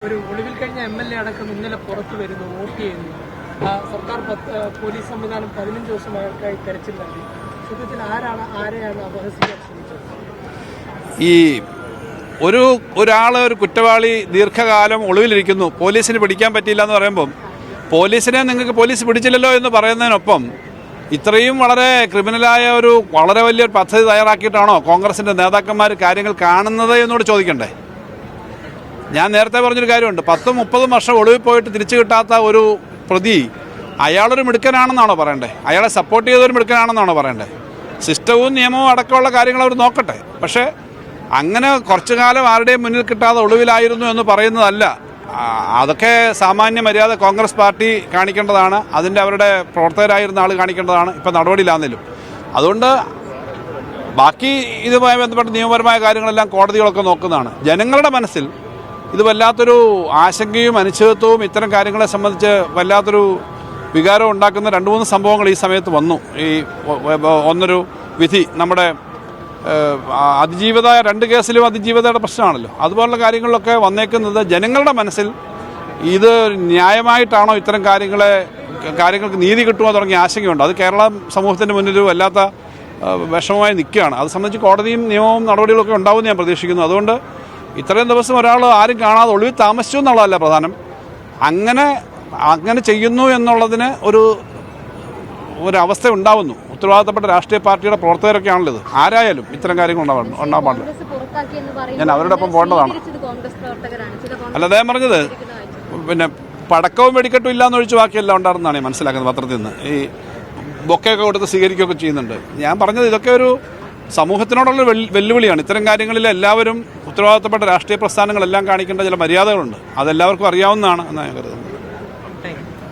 ഒരു ഒളിവിൽ കഴിഞ്ഞ MLA അടക്കം ഇന്നലെ പുറത്തു വരുന്നു, വോട്ട് ചെയ്യുന്നു. സർക്കാർ പോലീസ് സംവിധാനം 15 ദിവസം അയാൾക്കായി തെരച്ചിൽ നടത്തി. സത്യത്തിൽ ആരെയാണ് അപഹസിക്കാൻ ശ്രമിച്ചത്? ഈ ഒരാൾ ഒരു കുറ്റവാളി ദീർഘകാലം ഒളിവിലിരിക്കുന്നു, പോലീസിന് പിടിക്കാൻ പറ്റിയില്ല എന്ന് പറയുമ്പം പോലീസിനെ നിങ്ങൾക്ക് പോലീസ് പിടിച്ചില്ലല്ലോ എന്ന് പറയുന്നതിനൊപ്പം ഇത്രയും വളരെ ക്രിമിനലായ വളരെ വലിയൊരു പദ്ധതി തയ്യാറാക്കിയിട്ടാണോ കോൺഗ്രസിൻ്റെ നേതാക്കന്മാർ കാര്യങ്ങൾ കാണുന്നത് എന്നോട് ചോദിക്കണ്ടേ? ഞാൻ നേരത്തെ പറഞ്ഞൊരു കാര്യമുണ്ട്, 10-30 വർഷം ഒളിവിൽ പോയിട്ട് തിരിച്ചു കിട്ടാത്ത ഒരു പ്രതി അയാളൊരു മിടുക്കനാണെന്നാണോ പറയണ്ടേ? അയാളെ സപ്പോർട്ട് ചെയ്തൊരു മിടുക്കനാണെന്നാണോ പറയണ്ടേ? സിസ്റ്റവും നിയമവും അടക്കമുള്ള കാര്യങ്ങൾ അവർ നോക്കട്ടെ. പക്ഷേ അങ്ങനെ കുറച്ചു കാലം ആരുടെയും മുന്നിൽ കിട്ടാതെ ഒളിവിലായിരുന്നു എന്ന് പറയുന്നതല്ല. അതൊക്കെ സാമാന്യ മര്യാദ കോൺഗ്രസ് പാർട്ടി കാണിക്കേണ്ടതാണ്, അതിൻ്റെ അവരുടെ പ്രവർത്തകരായിരുന്ന ആൾ കാണിക്കേണ്ടതാണ്. ഇപ്പം നടപടിയിലാണെങ്കിലും അതുകൊണ്ട് ബാക്കി ഇതുമായി ബന്ധപ്പെട്ട നിയമപരമായ കാര്യങ്ങളെല്ലാം കോടതികളൊക്കെ നോക്കുന്നതാണ്. ജനങ്ങളുടെ മനസ്സിൽ ഇത് വല്ലാത്തൊരു ആശങ്കയും അനിശ്ചിതത്വവും ഇത്തരം കാര്യങ്ങളെ സംബന്ധിച്ച് വല്ലാത്തൊരു വികാരം ഉണ്ടാക്കുന്ന 2-3 സംഭവങ്ങൾ ഈ സമയത്ത് വന്നു. ഒന്നൊരു വിധി, നമ്മുടെ അതിജീവിത 2 കേസിലും അതിജീവിതയുടെ പ്രശ്നമാണല്ലോ, അതുപോലുള്ള കാര്യങ്ങളിലൊക്കെ വന്നേക്കുന്നത് ജനങ്ങളുടെ മനസ്സിൽ ഇത് ന്യായമായിട്ടാണോ ഇത്തരം കാര്യങ്ങൾക്ക് നീതി കിട്ടുമോ തുടങ്ങിയ ആശങ്കയുണ്ട്. അത് കേരള സമൂഹത്തിൻ്റെ മുന്നിൽ വല്ലാത്ത വിഷമമായി നിൽക്കുകയാണ്. അത് സംബന്ധിച്ച് കോടതിയും നിയമവും നടപടികളൊക്കെ ഉണ്ടാവുമെന്ന് ഞാൻ പ്രതീക്ഷിക്കുന്നു. അതുകൊണ്ട് ഇത്രയും ദിവസം ഒരാൾ ആരും കാണാതെ ഒളിവിൽ താമസിച്ചു എന്നുള്ളതല്ല പ്രധാനം, അങ്ങനെ ചെയ്യുന്നു എന്നുള്ളതിന് ഒരവസ്ഥ ഉണ്ടാവുന്നു. ഉത്തരവാദിത്തപ്പെട്ട രാഷ്ട്രീയ പാർട്ടിയുടെ പ്രവർത്തകരൊക്കെയാണല്ലോ ഇത്. ആരായാലും ഇത്തരം കാര്യങ്ങൾ ഉണ്ടാവാൻ പാടില്ല. ഞാൻ അവരുടെ ഒപ്പം പോകേണ്ടതാണ്. അല്ല, അദ്ദേഹം പറഞ്ഞത് പിന്നെ പടക്കവും വെടിക്കെട്ടും ഇല്ലാന്നൊഴിച്ച് ബാക്കിയെല്ലാം ഉണ്ടായിരുന്നാണ് ഞാൻ മനസ്സിലാക്കുന്നത് പത്രത്തിൽ നിന്ന്. ഈ ബൊക്കെയൊക്കെ കൊടുത്ത് സ്വീകരിക്കുകയൊക്കെ ചെയ്യുന്നുണ്ട്. ഞാൻ പറഞ്ഞത് ഇതൊക്കെ ഒരു സമൂഹത്തിനോടുള്ള വെല്ലുവിളിയാണ്. ഇത്തരം കാര്യങ്ങളിൽ എല്ലാവരും ഉത്തരവാദിത്തപ്പെട്ട രാഷ്ട്രീയ പ്രസ്ഥാനങ്ങളെല്ലാം കാണിക്കേണ്ട ചില മര്യാദകളുണ്ട്. അതെല്ലാവർക്കും അറിയാവുന്നതാണ് എന്നാണ് ഞാൻ കരുതുന്നത്.